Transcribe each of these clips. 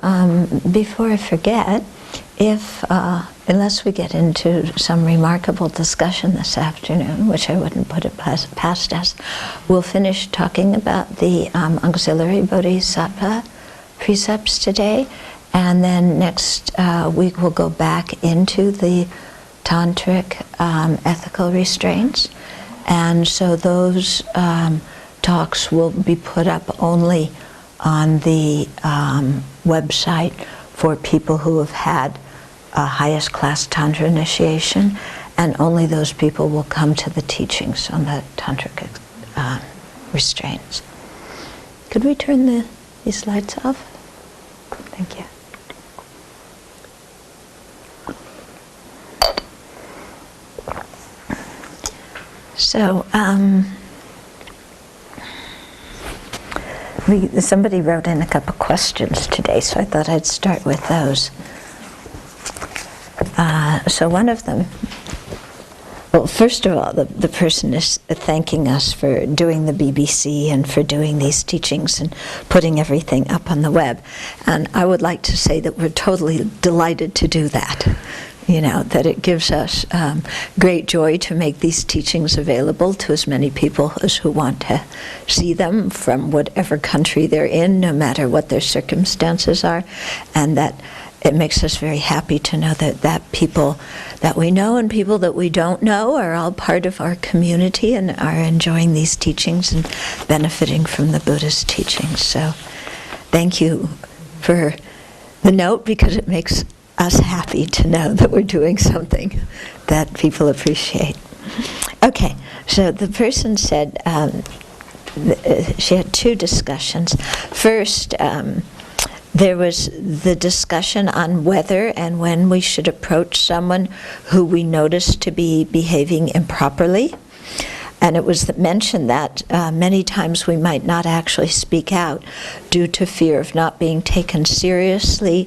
Before I forget, unless we get into some remarkable discussion this afternoon, which I wouldn't put it past us, we'll finish talking about the Auxilliary Bodhisattva precepts today, and then next week we'll go back into the Tantric ethical restraints. And so those talks will be put up only on the website for people who have had a highest class Tantra initiation, and only those people will come to the teachings on the Tantric restraints. Could we turn these lights off? Thank you. So, somebody wrote in a couple questions today, so I thought I'd start with those. So one of them, well, first of all, the person is thanking us for doing the BBC and for doing these teachings and putting everything up on the web. And I would like to say that we're totally delighted to do that. You know, that it gives us great joy to make these teachings available to as many people as who want to see them from whatever country they're in, no matter what their circumstances are, and that it makes us very happy to know that people that we know and people that we don't know are all part of our community and are enjoying these teachings and benefiting from the Buddha's teachings. So thank you for the note, because it makes us happy to know that we're doing something that people appreciate. Okay, so the person said she had two discussions. First, there was the discussion on whether and when we should approach someone who we notice to be behaving improperly. And it was mentioned that many times we might not actually speak out due to fear of not being taken seriously,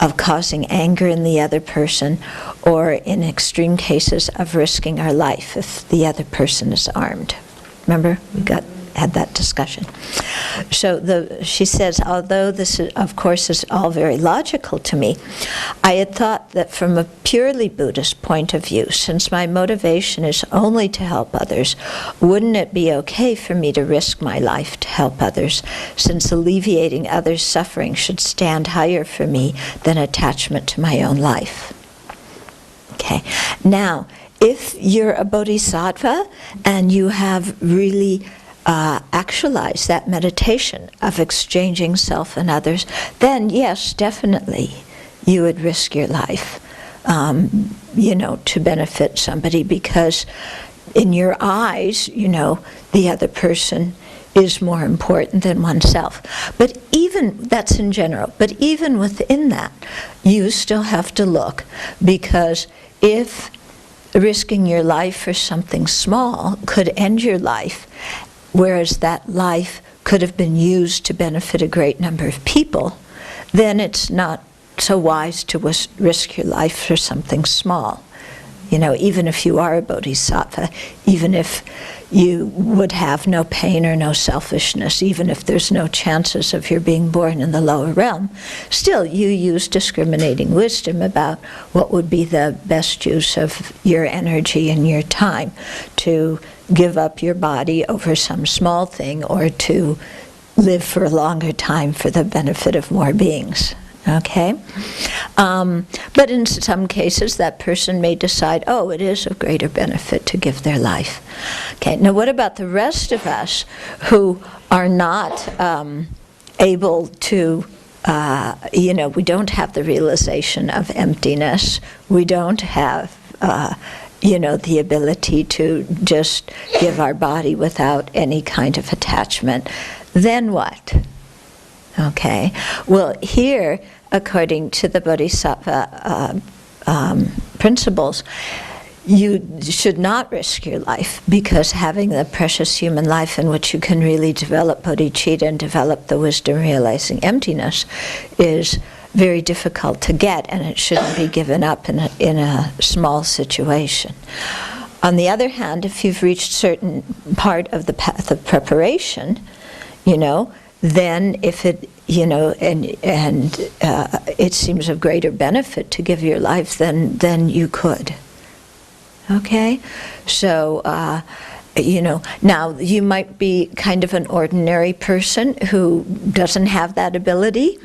of causing anger in the other person, or in extreme cases of risking our life if the other person is armed. Remember, we had that discussion. So she says, although this is, of course, is all very logical to me, I had thought that from a purely Buddhist point of view, since my motivation is only to help others, wouldn't it be okay for me to risk my life to help others, since alleviating others' suffering should stand higher for me than attachment to my own life? Okay. Now, if you're a bodhisattva and you have really actualize that meditation of exchanging self and others, then yes, definitely you would risk your life, to benefit somebody, because in your eyes, the other person is more important than oneself. But even, that's in general, but even within that, you still have to look, because if risking your life for something small could end your life, whereas that life could have been used to benefit a great number of people, then it's not so wise to risk your life for something small. Even if you are a bodhisattva, even if you would have no pain or no selfishness, even if there's no chances of your being born in the lower realm, still you use discriminating wisdom about what would be the best use of your energy and your time to give up your body over some small thing, or to live for a longer time for the benefit of more beings. Okay? But in some cases, that person may decide, it is of greater benefit to give their life. Okay, now what about the rest of us who are not able to, we don't have the realization of emptiness, we don't have the ability to just give our body without any kind of attachment, then what? Okay, well, here, according to the Bodhisattva principles, you should not risk your life, because having the precious human life in which you can really develop bodhicitta and develop the wisdom realizing emptiness is very difficult to get, and it shouldn't be given up in a small situation. On the other hand, if you've reached certain part of the path of preparation, then if it it seems of greater benefit to give your life than you could. Okay? So, now you might be kind of an ordinary person who doesn't have that ability,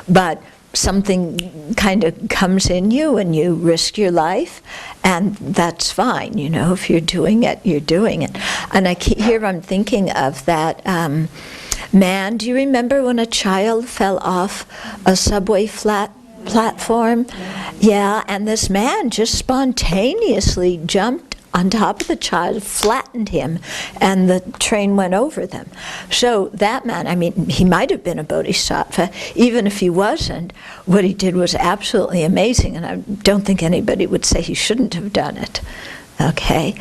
but something kind of comes in you and you risk your life, and that's fine. If you're doing it, you're doing it. And I'm thinking of that man. Do you remember when a child fell off a subway platform? Yeah, and this man just spontaneously jumped on top of the child, flattened him, and the train went over them. So that man, he might have been a bodhisattva. Even if he wasn't, what he did was absolutely amazing, and I don't think anybody would say he shouldn't have done it. Okay?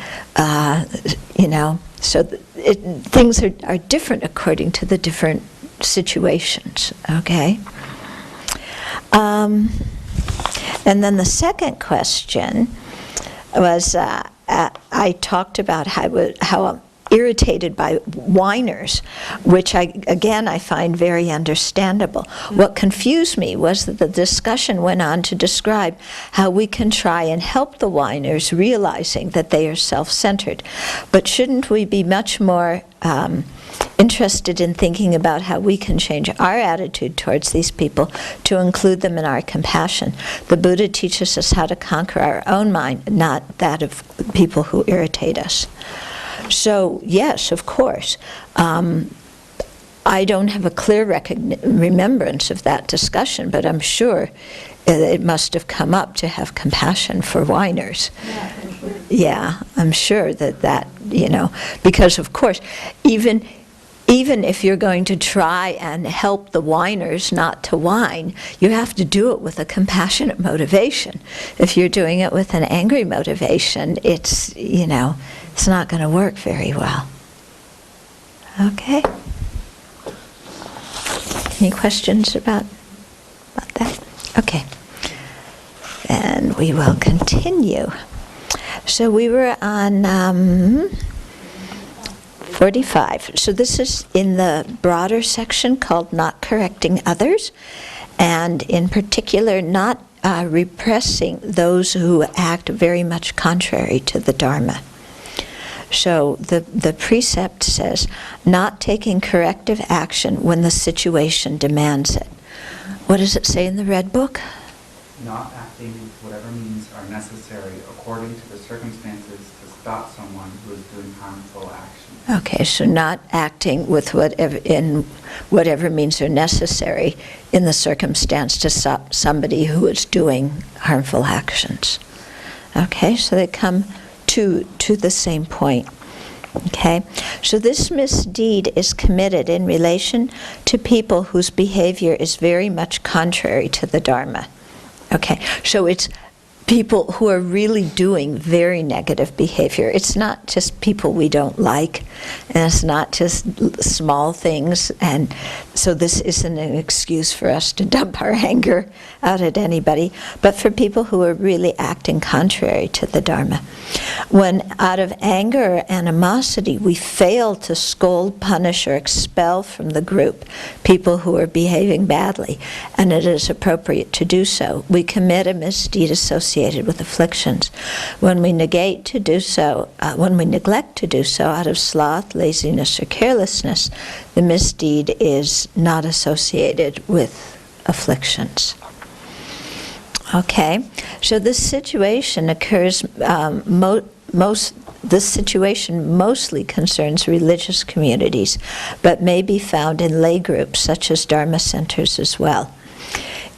So things are different according to the different situations. Okay? And then the second question was, I talked about how I'm irritated by whiners, which I find very understandable. What confused me was that the discussion went on to describe how we can try and help the whiners, realizing that they are self-centered. But shouldn't we be much more interested in thinking about how we can change our attitude towards these people to include them in our compassion? The Buddha teaches us how to conquer our own mind, not that of people who irritate us. So, yes, of course. I don't have a clear remembrance of that discussion, but I'm sure it must have come up to have compassion for whiners. Yeah, I'm sure that because, of course, even if you're going to try and help the whiners not to whine, you have to do it with a compassionate motivation. If you're doing it with an angry motivation, it's not going to work very well. Okay? Any questions about that? Okay. And we will continue. So we were on 45. So this is in the broader section called Not Correcting Others, and in particular not repressing those who act very much contrary to the Dharma. So the precept says, not taking corrective action when the situation demands it. What does it say in the Red Book? Not acting with whatever means are necessary according to the circumstances to stop someone who is doing harmful action. Okay, so not acting with whatever means are necessary in the circumstance to stop somebody who is doing harmful actions. Okay, so they come to the same point. Okay, so this misdeed is committed in relation to people whose behavior is very much contrary to the Dharma. Okay, so it's people who are really doing very negative behavior. It's not just people we don't like, and it's not just small things, and so this isn't an excuse for us to dump our anger out at anybody, but for people who are really acting contrary to the Dharma. When out of anger or animosity we fail to scold, punish, or expel from the group people who are behaving badly, and it is appropriate to do so, we commit a misdeed associated with afflictions. When we neglect to do so out of sloth, laziness, or carelessness, the misdeed is not associated with afflictions. Okay, so this situation occurs this situation mostly concerns religious communities, but may be found in lay groups such as Dharma centers as well.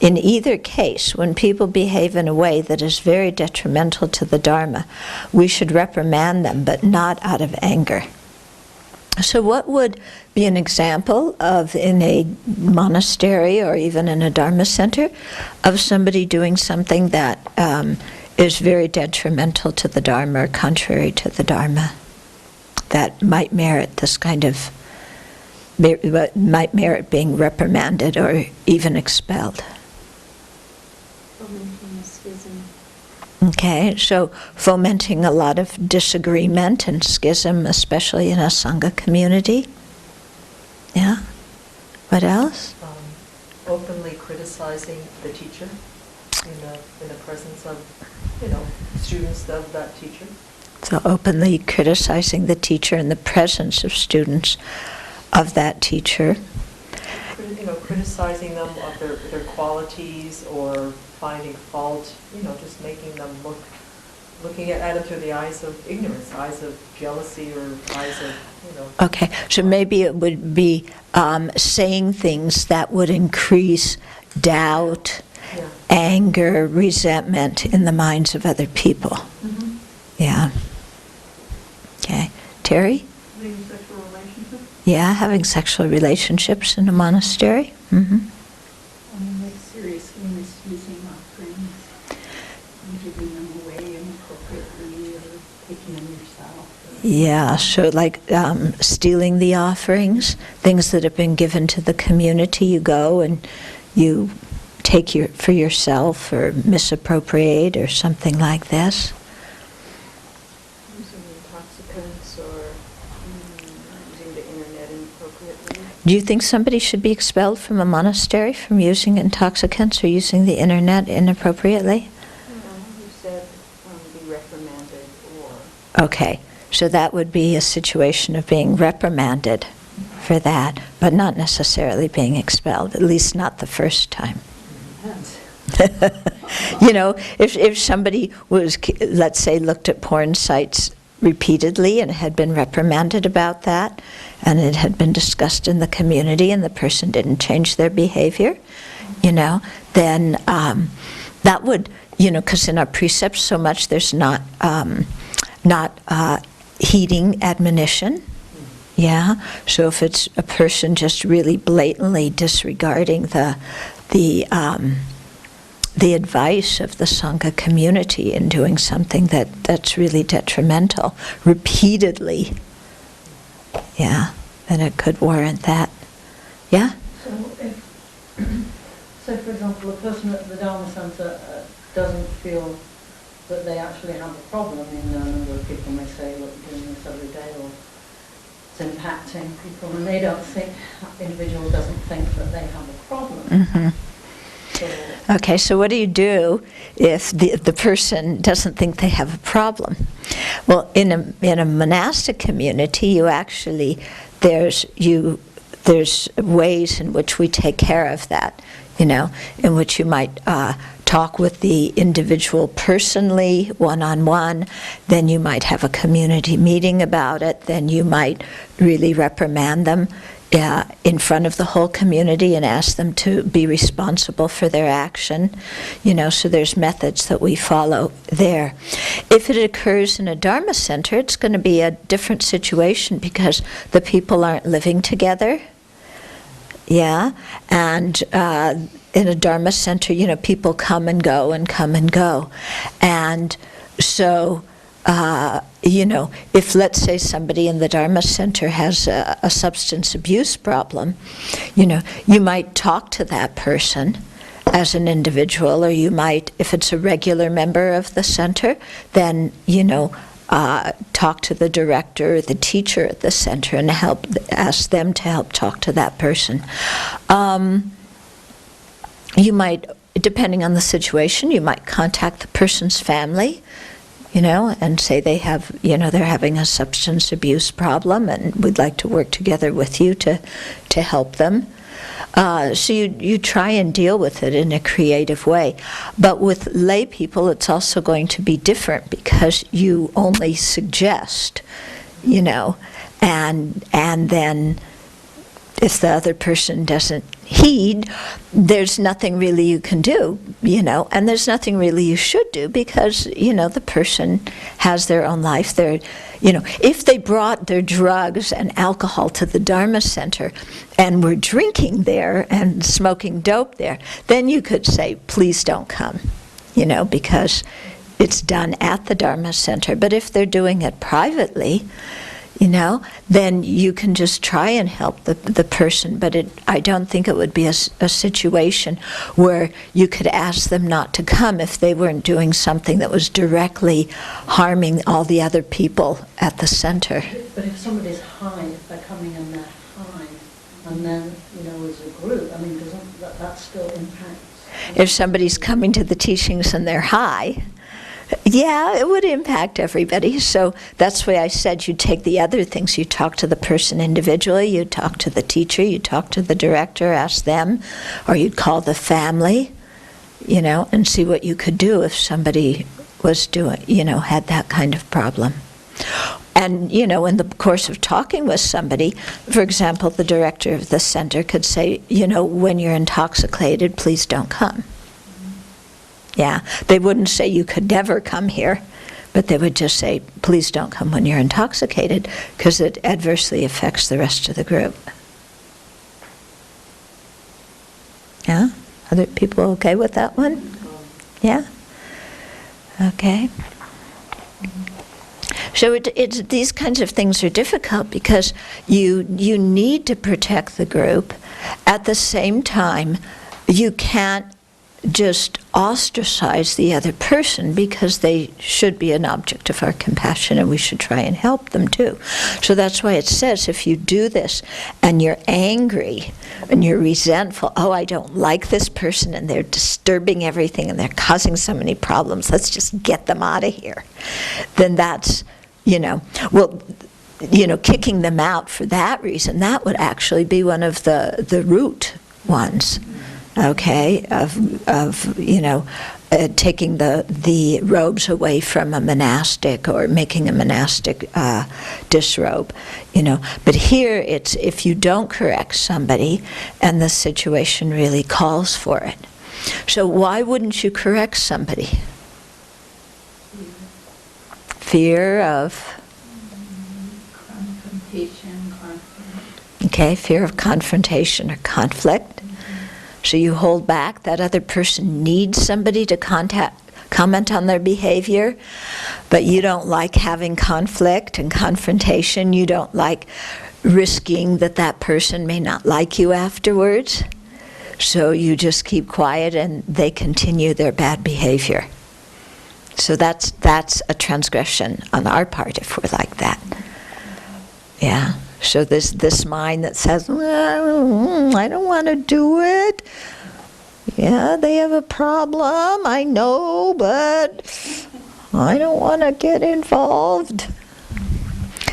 In either case, when people behave in a way that is very detrimental to the Dharma, we should reprimand them, but not out of anger. So what would be an example of, in a monastery or even in a Dharma center, of somebody doing something that is very detrimental to the Dharma or contrary to the Dharma, that might merit this kind of, might merit being reprimanded or even expelled? Fomenting a schism. Okay, so fomenting a lot of disagreement and schism, especially in a Sangha community. Yeah? What else? openly criticizing the teacher in the presence of, students of that teacher. So openly criticizing the teacher in the presence of students of that teacher. Criticizing them of their qualities or finding fault, just making them looking at them through the eyes of ignorance, eyes of jealousy, or eyes of, Okay, so maybe it would be saying things that would increase doubt, Yeah. anger, resentment in the minds of other people. Mm-hmm. Yeah. Okay. Terry? Having sexual relationships? Yeah, having sexual relationships in a monastery. Mm-hmm. Like seriously misusing offerings, and giving them away inappropriately, or taking them yourself. Yeah, so like stealing the offerings, things that have been given to the community, you go and you take for yourself or misappropriate or something like this. Using intoxicants or using the internet inappropriately. Do you think somebody should be expelled from a monastery from using intoxicants or using the internet inappropriately? You said be reprimanded or... Okay, so that would be a situation of being reprimanded for that, but not necessarily being expelled, at least not the first time. If somebody was, let's say, looked at porn sites repeatedly and had been reprimanded about that, and it had been discussed in the community and the person didn't change their behavior, then that would, because in our precepts so much there's not heeding admonition. Yeah, so if it's a person just really blatantly disregarding the advice of the Sangha community and doing something that's really detrimental repeatedly, yeah, then it could warrant that. Yeah? So for example, a person at the Dharma Centre doesn't feel that they actually have a problem. I mean, a number of people may say, look, you're doing this every day, or it's impacting people, and they don't think, that individual doesn't think that they have a problem. Mm-hmm. So, Okay, so what do you do if the person doesn't think they have a problem? Well, in a monastic community, you actually, there's ways in which we take care of that, in which you might talk with the individual personally, one-on-one, then you might have a community meeting about it, then you might really reprimand them in front of the whole community and ask them to be responsible for their action. So there's methods that we follow there. If it occurs in a Dharma center, it's going to be a different situation because the people aren't living together. Yeah, and in a Dharma center, people come and go and come and go. And so, if let's say somebody in the Dharma center has a substance abuse problem, you might talk to that person as an individual, or you might, if it's a regular member of the center, then, talk to the director or the teacher at the center and ask them to help talk to that person. You might, depending on the situation, you might contact the person's family, and say they have, they're having a substance abuse problem and we'd like to work together with you to help them. So you try and deal with it in a creative way. But with lay people, it's also going to be different because you only suggest, and then if the other person doesn't heed, there's nothing really you can do, and there's nothing really you should do because, the person has their own life. If they brought their drugs and alcohol to the Dharma center and were drinking there and smoking dope there, then you could say, please don't come, because it's done at the Dharma center. But if they're doing it privately, then you can just try and help the person. But I don't think it would be a situation where you could ask them not to come if they weren't doing something that was directly harming all the other people at the center. but if somebody's high, if they're coming and they're high, and then, as a group, I mean, doesn't that still impact? If somebody's coming to the teachings and they're high, yeah, it would impact everybody. So that's why I said you take the other things. You talk to the person individually, you talk to the teacher, you talk to the director, ask them, or you'd call the family, and see what you could do if somebody was doing, had that kind of problem. And, in the course of talking with somebody, for example, the director of the center could say, when you're intoxicated, please don't come. Yeah, they wouldn't say you could never come here, but they would just say, please don't come when you're intoxicated, because it adversely affects the rest of the group. Yeah? Other people okay with that one? Yeah? Okay. So these kinds of things are difficult because you need to protect the group. At the same time, you can't just ostracize the other person because they should be an object of our compassion and we should try and help them too. So that's why it says if you do this and you're angry and you're resentful, oh, I don't like this person and they're disturbing everything and they're causing so many problems, let's just get them out of here. Then that's, kicking them out for that reason, that would actually be one of the root ones. Okay, of taking the robes away from a monastic or making a monastic disrobe, But here it's if you don't correct somebody and the situation really calls for it. So why wouldn't you correct somebody? Fear of? Confrontation, conflict. Okay, fear of confrontation or conflict. So you hold back. That other person needs somebody to comment on their behavior, but you don't like having conflict and confrontation. You don't like risking that person may not like you afterwards. So you just keep quiet and they continue their bad behavior. So that's a transgression on our part if we're like that. Yeah. So this mind that says, well, I don't want to do it. Yeah, they have a problem, I know, but I don't want to get involved.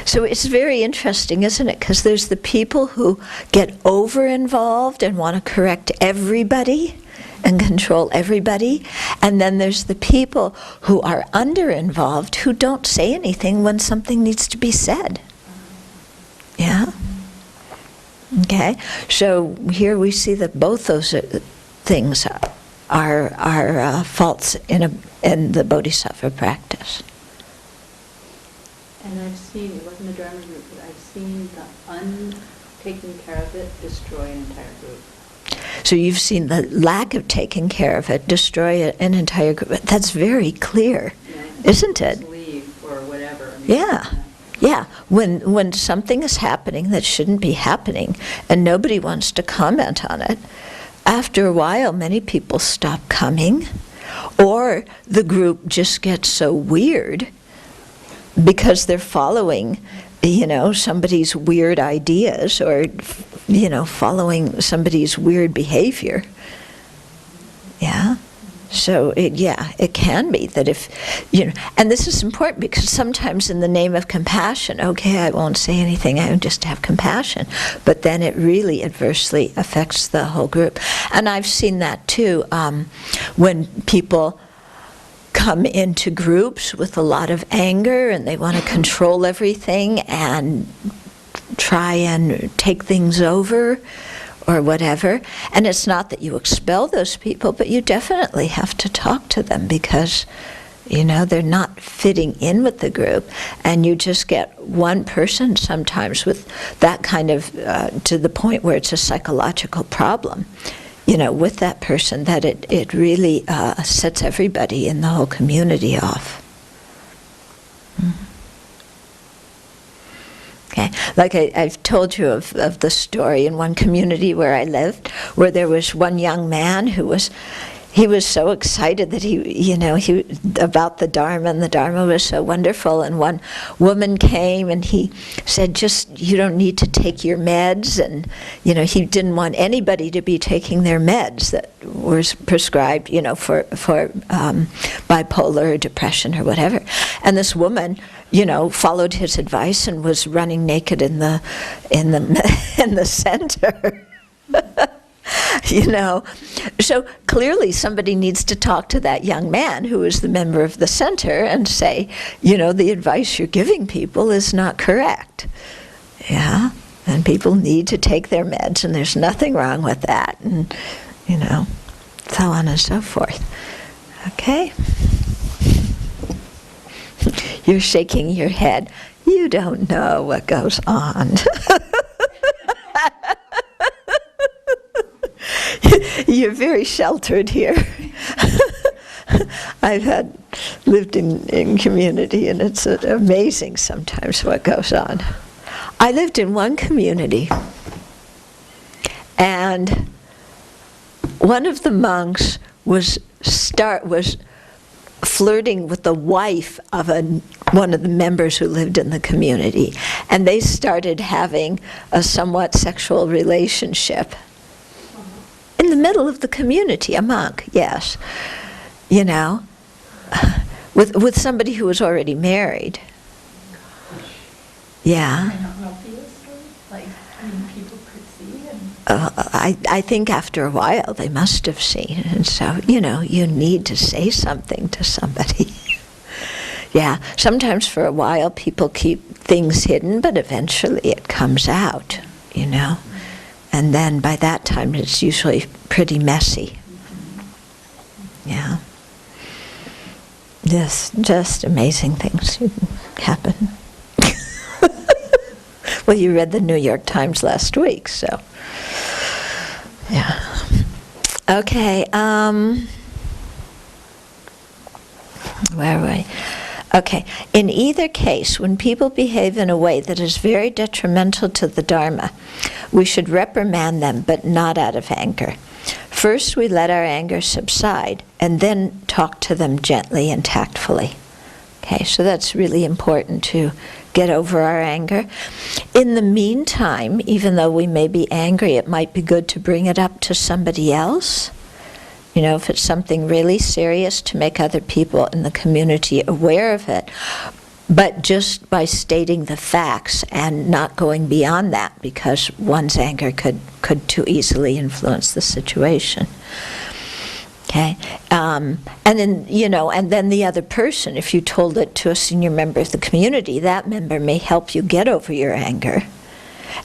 So it's very interesting, isn't it? Because there's the people who get over-involved and want to correct everybody and control everybody. And then there's the people who are under-involved who don't say anything when something needs to be said. Yeah? Okay. So here we see that both those things are faults in the Bodhisattva practice. And I've seen, it wasn't a Dharma group, but I've seen the untaking care of it destroy an entire group. So you've seen the lack of taking care of it destroy an entire group. That's very clear, isn't it? Leave or whatever. Yeah. Yeah, when something is happening that shouldn't be happening and nobody wants to comment on it, after a while many people stop coming, or the group just gets so weird because they're following, somebody's weird ideas or, following somebody's weird behavior. Yeah. So it can be that if, and this is important because sometimes in the name of compassion, okay, I won't say anything, I just have compassion, but then it really adversely affects the whole group. And I've seen that too, when people come into groups with a lot of anger and they want to control everything and try and take things over, or whatever. And it's not that you expel those people, but you definitely have to talk to them because, they're not fitting in with the group. And you just get one person sometimes with that kind of, to the point where it's a psychological problem, with that person, that it really sets everybody in the whole community off. Mm-hmm. Okay, like I've told you of the story in one community where I lived, where there was one young man who was, he was so excited that he about the Dharma, and the Dharma was so wonderful. And one woman came and he said, just, you don't need to take your meds. And, he didn't want anybody to be taking their meds that were prescribed, for bipolar or depression or whatever. And this woman, followed his advice and was running naked in the center. So clearly somebody needs to talk to that young man who is the member of the center and say, the advice you're giving people is not correct. Yeah, and people need to take their meds, and there's nothing wrong with that, and so on and so forth. Okay? You're shaking your head. You don't know what goes on. You're very sheltered here. I've lived in community, and it's amazing sometimes what goes on. I lived in one community, and one of the monks was flirting with the wife of one of the members who lived in the community, and they started having a somewhat sexual relationship. In the middle of the community, a monk, yes, with somebody who was already married. Yeah. I think after a while they must have seen, and so you need to say something to somebody. Yeah, sometimes for a while people keep things hidden, but eventually it comes out, and then by that time it's usually pretty messy. Yeah. Yes, just amazing things happen. Well, you read the New York Times last week, so yeah. Okay, where were we? Okay, in either case, when people behave in a way that is very detrimental to the Dharma, we should reprimand them, but not out of anger. First, we let our anger subside, and then talk to them gently and tactfully. Okay, so that's really important to get over our anger. In the meantime, even though we may be angry, it might be good to bring it up to somebody else. If it's something really serious, to make other people in the community aware of it. But just by stating the facts and not going beyond that, because one's anger could too easily influence the situation. Okay, and then and then the other person, if you told it to a senior member of the community, that member may help you get over your anger,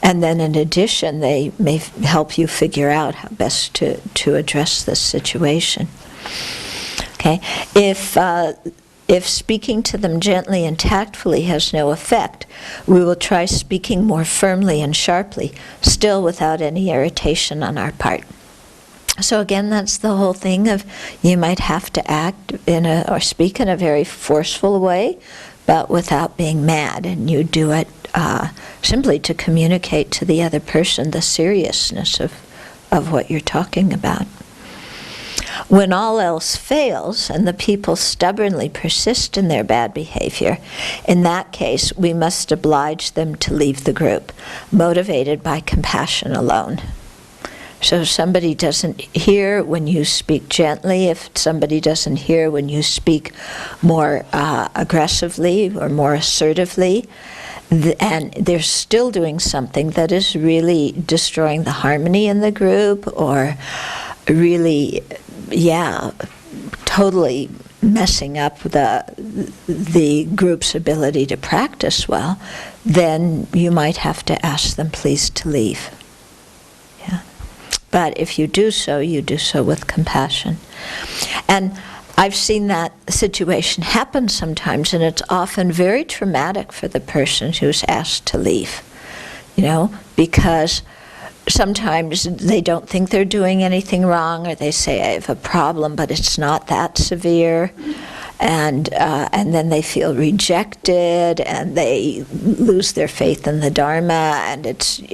and then in addition, they may help you figure out how best to address this situation. Okay, if speaking to them gently and tactfully has no effect, we will try speaking more firmly and sharply, still without any irritation on our part. So again, that's the whole thing of you might have to act or speak in a very forceful way, but without being mad, and you do it simply to communicate to the other person the seriousness of what you're talking about. When all else fails and the people stubbornly persist in their bad behavior, in that case we must oblige them to leave the group, motivated by compassion alone. So if somebody doesn't hear when you speak gently, if somebody doesn't hear when you speak more aggressively or more assertively, and they're still doing something that is really destroying the harmony in the group, or really, totally messing up the group's ability to practice well, then you might have to ask them please to leave. Yeah. But if you do so with compassion. And I've seen that situation happen sometimes, and it's often very traumatic for the person who's asked to leave, because sometimes they don't think they're doing anything wrong, or they say, I have a problem, but it's not that severe. and then they feel rejected, and they lose their faith in the Dharma, and it's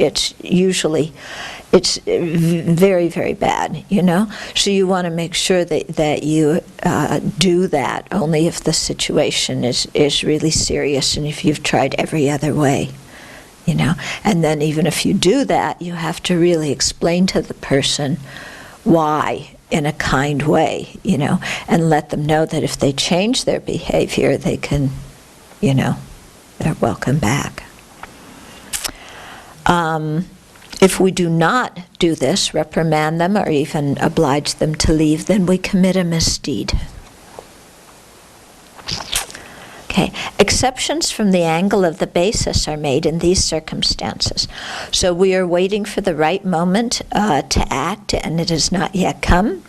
very, very bad, you know. So you want to make sure that you do that only if the situation is really serious and if you've tried every other way, you know. And then even if you do that, you have to really explain to the person why in a kind way, you know, and let them know that if they change their behavior, they can, you know, they're welcome back. If we do not do this, reprimand them or even oblige them to leave, then we commit a misdeed. Okay, exceptions from the angle of the basis are made in these circumstances. So we are waiting for the right moment to act, and it has not yet come.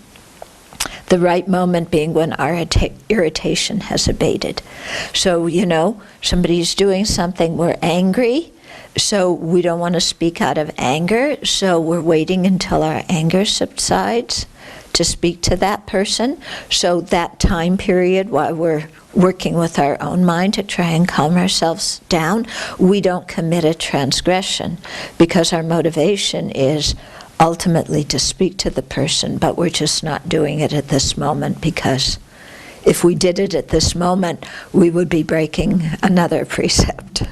The right moment being when our irritation has abated. So, you know, somebody's doing something, we're angry, so we don't want to speak out of anger, so we're waiting until our anger subsides to speak to that person. So that time period while we're working with our own mind to try and calm ourselves down, we don't commit a transgression because our motivation is ultimately to speak to the person, but we're just not doing it at this moment because if we did it at this moment, we would be breaking another precept.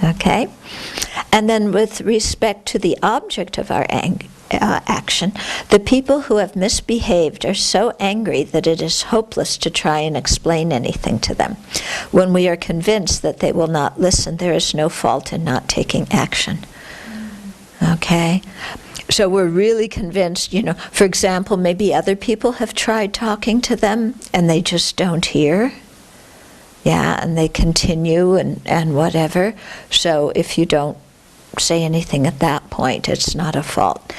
Okay? And then with respect to the object of our action, the people who have misbehaved are so angry that it is hopeless to try and explain anything to them. When we are convinced that they will not listen, there is no fault in not taking action. Okay? So we're really convinced, you know, for example, maybe other people have tried talking to them and they just don't hear. Yeah, and they continue and whatever. So if you don't say anything at that point, it's not a fault.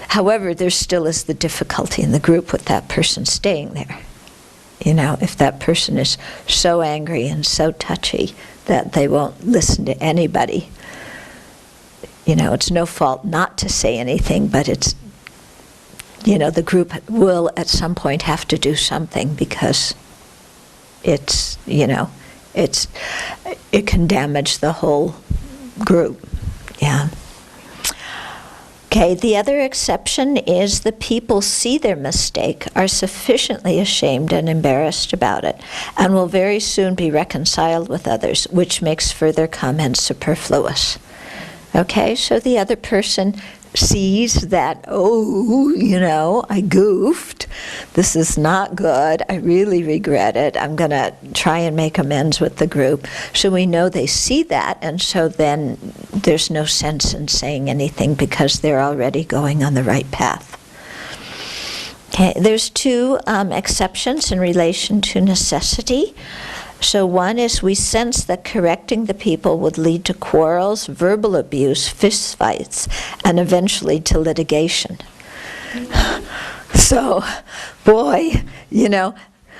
However, there still is the difficulty in the group with that person staying there. You know, if that person is so angry and so touchy that they won't listen to anybody, you know, it's no fault not to say anything, but it's, you know, the group will at some point have to do something because it's, you know, it can damage the whole group. Yeah. Okay, the other exception is the people see their mistake, are sufficiently ashamed and embarrassed about it, and will very soon be reconciled with others, which makes further comments superfluous. Okay, so the other person sees that, oh, you know, I goofed. This is not good. I really regret it. I'm going to try and make amends with the group. So we know they see that, and so then there's no sense in saying anything because they're already going on the right path. Okay, there's two exceptions in relation to necessity. So one is we sense that correcting the people would lead to quarrels, verbal abuse, fistfights, and eventually to litigation. So, boy, you know,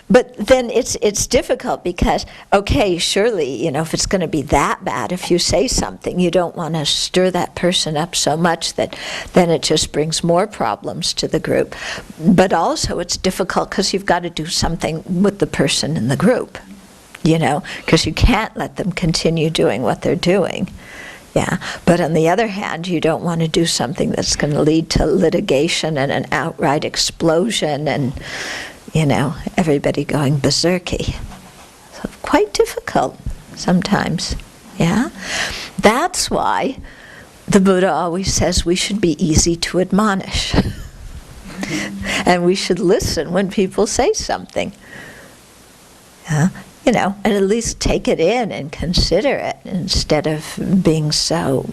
but then it's difficult because, okay, surely, you know, if it's going to be that bad, if you say something, you don't want to stir that person up so much that then it just brings more problems to the group. But also it's difficult because you've got to do something with the person in the group. You know, because you can't let them continue doing what they're doing. Yeah, but on the other hand, you don't want to do something that's going to lead to litigation and an outright explosion and, you know, everybody going berserky. So quite difficult sometimes, yeah? That's why the Buddha always says we should be easy to admonish. And we should listen when people say something. Yeah? You know, and at least take it in and consider it instead of being so,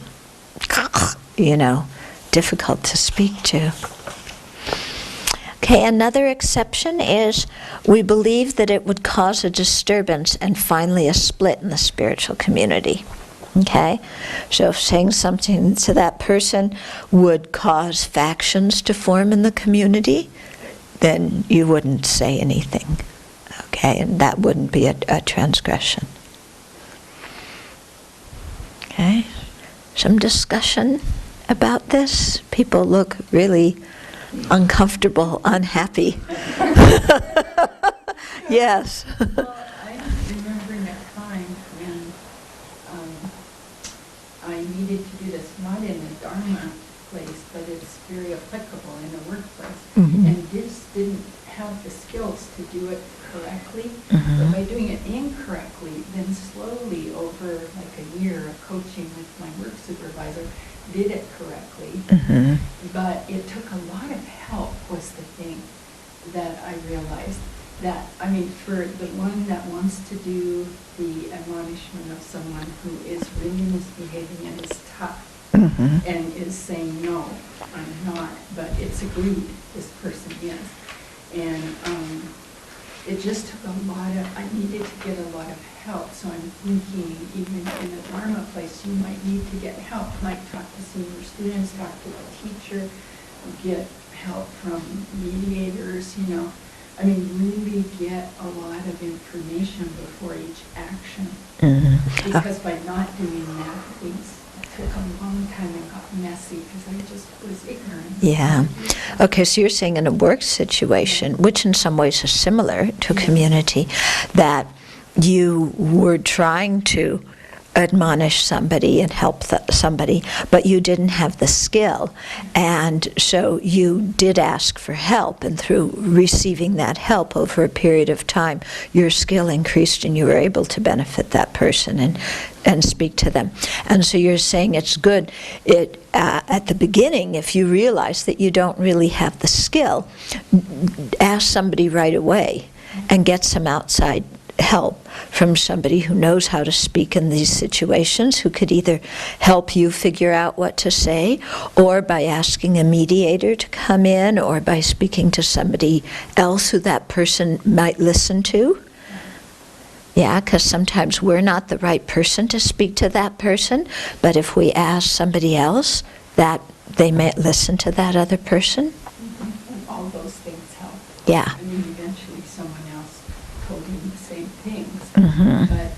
you know, difficult to speak to. Okay, another exception is we believe that it would cause a disturbance and finally a split in the spiritual community. Okay, so if saying something to that person would cause factions to form in the community, then you wouldn't say anything. Okay, and that wouldn't be a transgression. Okay, some discussion about this. People look really uncomfortable, unhappy. Yes. Well, I'm remembering a time when I needed to do this, not in a Dharma place, but it's very applicable in a workplace. Mhm. And this didn't have the skills to do it correctly. Mhm. But by doing it incorrectly, then slowly over like a year of coaching with my work supervisor, did it correctly. Mhm. But it took a lot of help was the thing that I realized. That, I mean, for the one that wants to do the admonishment of someone who is really misbehaving and is tough Mhm. and is saying, no, I'm not, but it's agreed, this person is. And it just took a lot of, I needed to get a lot of help. So I'm thinking, even in a Dharma place, you might need to get help, like talk to senior students, talk to the teacher, get help from mediators, you know. I mean, really get a lot of information before each action. Mhm. Because by not doing that, things took a long time and got messy because I just was ignorant. Yeah. Okay, so you're saying in a work situation, which in some ways is similar to community, that you were trying to admonish somebody and help somebody, but you didn't have the skill. And so you did ask for help, and through receiving that help over a period of time, your skill increased and you were able to benefit that person and speak to them. And so you're saying it's good at the beginning, if you realize that you don't really have the skill, ask somebody right away and get some outside help from somebody who knows how to speak in these situations, who could either help you figure out what to say, or by asking a mediator to come in, or by speaking to somebody else who that person might listen to. Yeah, because sometimes we're not the right person to speak to that person, but if we ask somebody else, that they may listen to that other person. And all those things help. Yeah. I mean, eventually someone else told him the same things, Mhm. but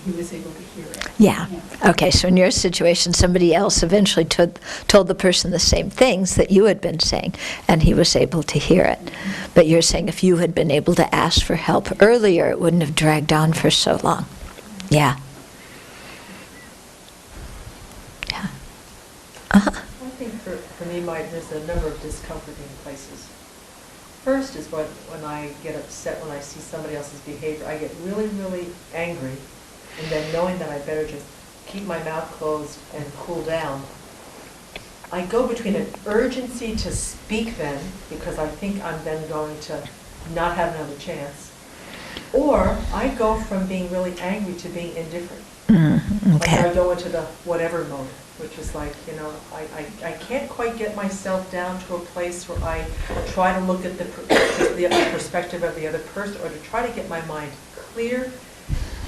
he was able to hear it. Yeah. Okay, so in your situation, somebody else eventually told the person the same things that you had been saying, and he was able to hear it. But you're saying if you had been able to ask for help earlier, it wouldn't have dragged on for so long. Yeah. Yeah. Uh-huh. I think for me, there's a number of discomforting places. First is when I get upset when I see somebody else's behavior. I get really, really angry, and then knowing that I better just keep my mouth closed and cool down, I go between an urgency to speak then, because I think I'm then going to not have another chance, or I go from being really angry to being indifferent. Okay. Like I go into the whatever mode, which is like, I can't quite get myself down to a place where I try to look at the perspective of the other person, or to try to get my mind clear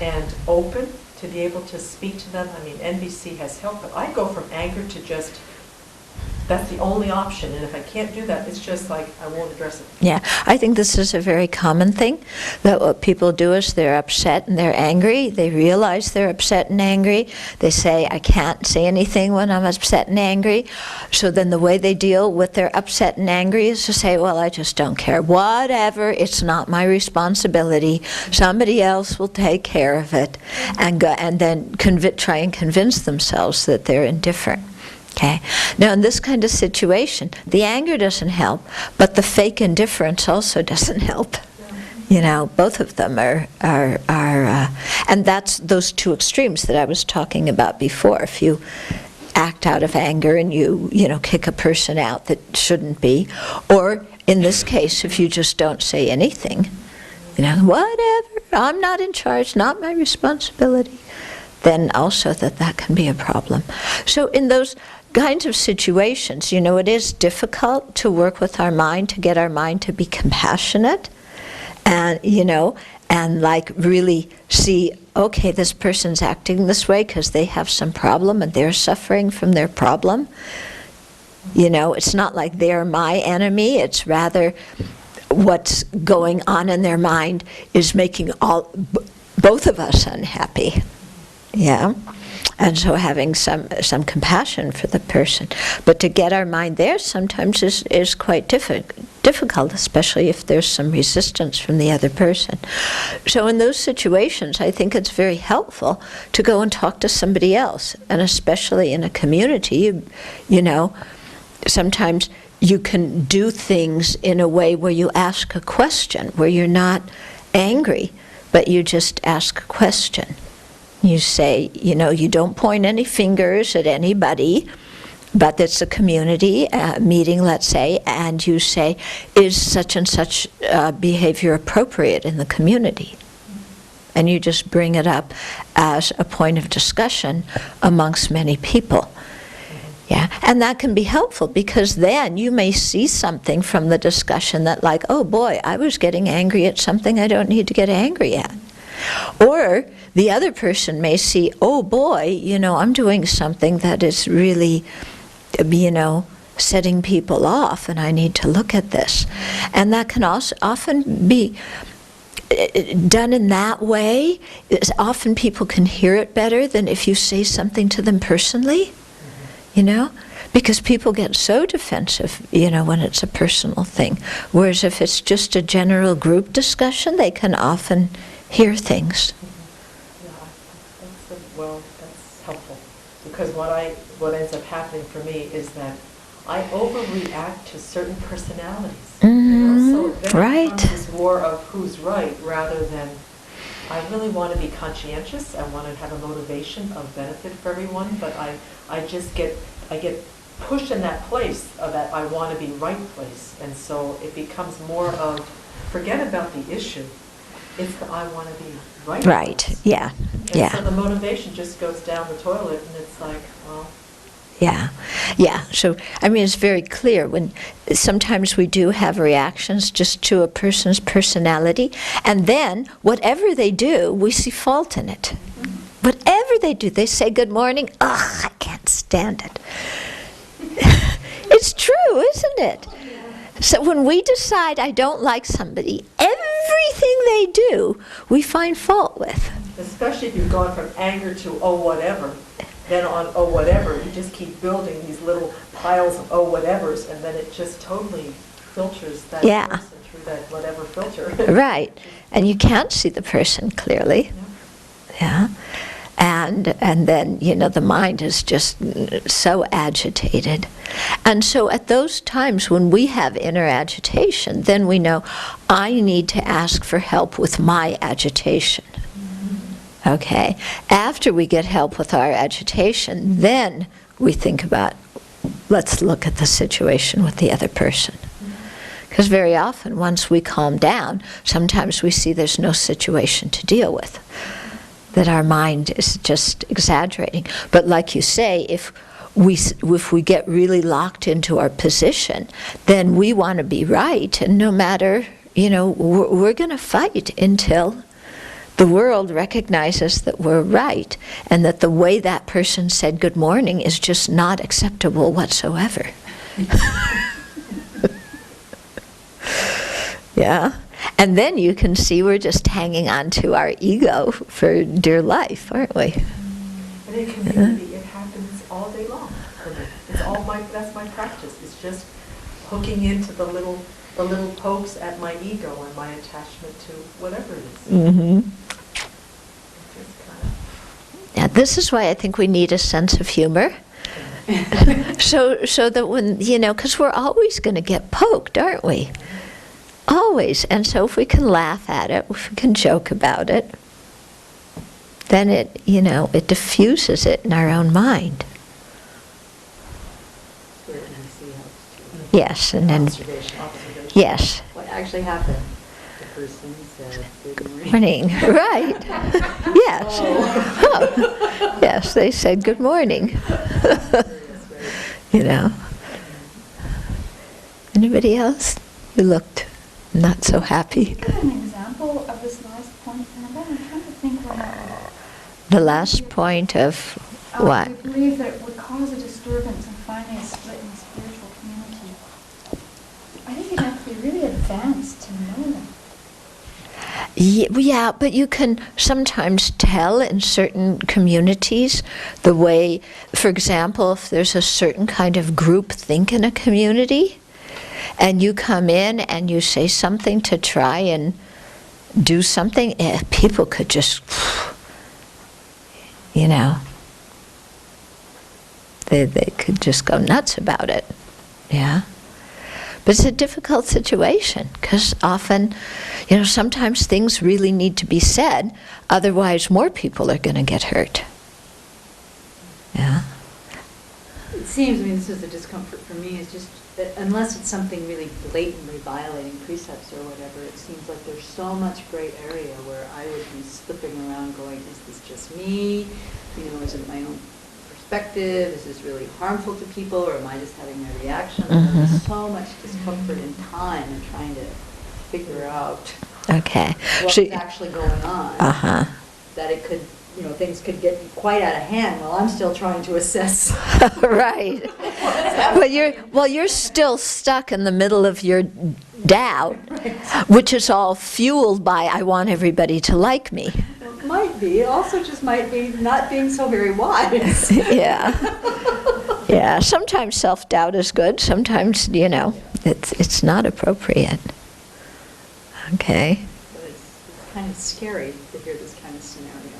and open to be able to speak to them. I mean, NBC has helped, but I go from anger to just, that's the only option. And if I can't do that, it's just like, I won't address it. Yeah, I think this is a very common thing, that what people do is they're upset and they're angry. They realize they're upset and angry. They say, I can't say anything when I'm upset and angry. So then the way they deal with their upset and angry is to say, well, I just don't care. Whatever, it's not my responsibility. Somebody else will take care of it. And then try and convince themselves that they're indifferent. Okay. Now, in this kind of situation, the anger doesn't help, but the fake indifference also doesn't help. You know, both of them are and that's those two extremes that I was talking about before. If you act out of anger and you kick a person out that shouldn't be, or in this case, if you just don't say anything, whatever, I'm not in charge, not my responsibility, then also that can be a problem. So in those kinds of situations, it is difficult to work with our mind, to get our mind to be compassionate, and and like really see, okay, this person's acting this way because they have some problem and they're suffering from their problem. It's not like they're my enemy, it's rather what's going on in their mind is making both of us unhappy. Yeah. And so having some compassion for the person. But to get our mind there sometimes is quite difficult, especially if there's some resistance from the other person. So in those situations, I think it's very helpful to go and talk to somebody else. And especially in a community, you know, sometimes you can do things in a way where you ask a question, where you're not angry, but you just ask a question. You say, you know, you don't point any fingers at anybody, but it's a community meeting, let's say, and you say, is such and such behavior appropriate in the community? And you just bring it up as a point of discussion amongst many people. Yeah, and that can be helpful because then you may see something from the discussion that like, oh boy, I was getting angry at something I don't need to get angry at. Or the other person may see, oh boy, you know, I'm doing something that is really, you know, setting people off and I need to look at this. And that can also often be done in that way. Often people can hear it better than if you say something to them personally. You know, because people get so defensive, you know, when it's a personal thing. Whereas if it's just a general group discussion, they can often hear things. Yeah, that's helpful. Because what ends up happening for me is that I overreact to certain personalities. You know? So then it becomes this war of who's right rather than I really want to be conscientious. I want to have a motivation of benefit for everyone, but I get pushed in that place of that I want to be right place, and so it becomes more of forget about the issue. It's the I want to be right. Right. Place. Yeah. And Yeah. so the motivation just goes down the toilet, and it's like, well. Yeah, yeah. So, I mean, it's very clear when sometimes we do have reactions just to a person's personality, and then whatever they do, we see fault in it. Whatever they do, they say good morning, ugh, I can't stand it. It's true, isn't it? So when we decide I don't like somebody, everything they do, we find fault with. Especially if you've gone from anger to oh whatever. Then on oh whatever, you just keep building these little piles of oh whatevers, and then it just totally filters that person through that whatever filter. Right, and you can't see the person clearly. Yeah, and then you know the mind is just so agitated, and so at those times when we have inner agitation, then we know I need to ask for help with my agitation. Okay, after we get help with our agitation, then we think about, let's look at the situation with the other person. Because very often, once we calm down, sometimes we see there's no situation to deal with, that our mind is just exaggerating. But like you say, if we get really locked into our position, then we want to be right, and no matter, you know, we're going to fight until the world recognizes that we're right, and that the way that person said good morning is just not acceptable whatsoever. Yeah. And then you can see we're just hanging on to our ego for dear life, aren't we? And in community, it happens all day long for me. That's my practice. It's just hooking into the little pokes at my ego and my attachment to whatever it is. Mm-hmm. Yeah, this is why I think we need a sense of humor. so that when, you know, because we're always going to get poked, aren't we? Always. And so if we can laugh at it, if we can joke about it, then it, you know, it diffuses it in our own mind. Yes, and then, Observation. yes. What actually happened? The person said, good morning. Morning, right. Yes. Oh. Yes, they said good morning. You know. Anybody else? You looked not so happy. Can you give an example of this last point? And I'm trying to think what The last point of what? We believe that it would cause a disturbance and finally a split in the spiritual community. I think you'd have to be really advanced to know that. Yeah, but you can sometimes tell in certain communities the way, for example, if there's a certain kind of group think in a community, and you come in and you say something to try and do something, people could just, they could just go nuts about it. Yeah. But it's a difficult situation because often, sometimes things really need to be said, otherwise more people are going to get hurt. Yeah. It seems, this is the discomfort for me, is just that unless it's something really blatantly violating precepts or whatever, it seems like there's so much gray area where I would be slipping around going, is this just me? Is it my own perspective? Is this really harmful to people, or am I just having a reaction? There's so much discomfort in time and trying to figure out what's actually going on. That it could, things could get quite out of hand while I'm still trying to assess. Right. You're still stuck in the middle of your doubt, which is all fueled by I want everybody to like me. It might be. It also just might be not being so very wise. Yeah. Yeah. Sometimes self-doubt is good. Sometimes, it's not appropriate. Okay. But it's kind of scary to hear this kind of scenario.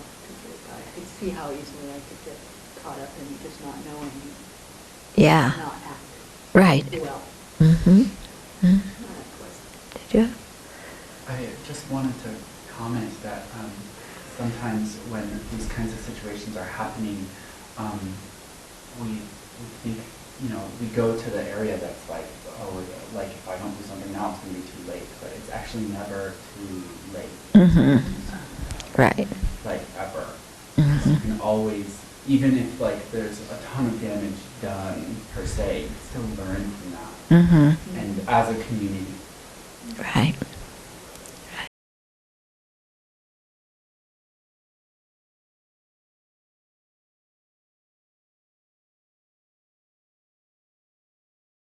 I could see how easily I could get caught up in just not knowing. Yeah. Not act. Right. Well. Mm-hmm. Did you? I just wanted to comment that sometimes when these kinds of situations are happening, we think, we go to the area that's like, if I don't do something now, it's going to be too late. But it's actually never too late. Mm-hmm. Right. Ever. Mm-hmm. You can always, even if there's a ton of damage done per se, you still learn from that. Mm-hmm. And as a community. Right.